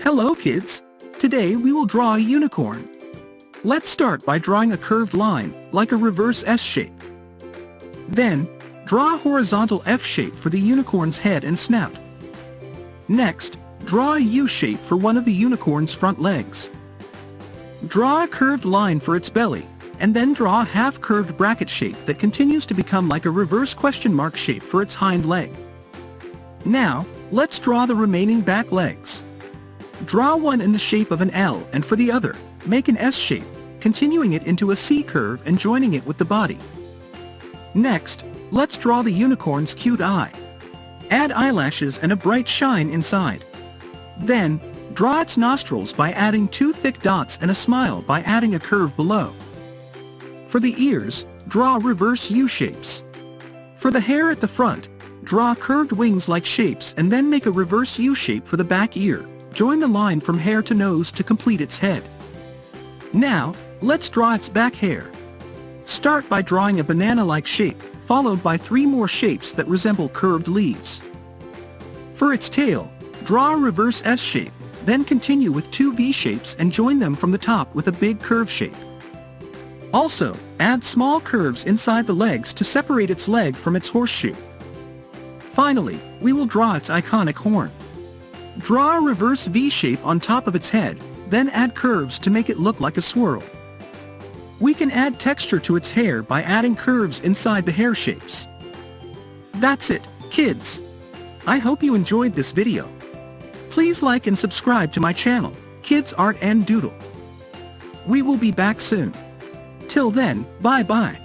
Hello kids! Today we will draw a unicorn. Let's start by drawing a curved line, like a reverse S shape. Then, draw a horizontal F shape for the unicorn's head and snout. Next, draw a U shape for one of the unicorn's front legs. Draw a curved line for its belly, and then draw a half-curved bracket shape that continues to become like a reverse question mark shape for its hind leg. Now, let's draw the remaining back legs. Draw one in the shape of an L, and for the other, make an S shape, continuing it into a C curve and joining it with the body. Next, let's draw the unicorn's cute eye. Add eyelashes and a bright shine inside. Then, draw its nostrils by adding two thick dots and a smile by adding a curve below. For the ears, draw reverse U shapes. For the hair at the front, draw curved wings-like shapes and then make a reverse U shape for the back ear. Join the line from hair to nose to complete its head. Now, let's draw its back hair. Start by drawing a banana-like shape, followed by 3 more shapes that resemble curved leaves. For its tail, draw a reverse S shape, then continue with 2 V shapes and join them from the top with a big curve shape. Also, add small curves inside the legs to separate its leg from its horseshoe. Finally, we will draw its iconic horn. Draw a reverse V shape on top of its head, then add curves to make it look like a swirl. We can add texture to its hair by adding curves inside the hair shapes. That's it, kids! I hope you enjoyed this video. Please like and subscribe to my channel, Kids Art N Doodle. We will be back soon. Till then, bye-bye.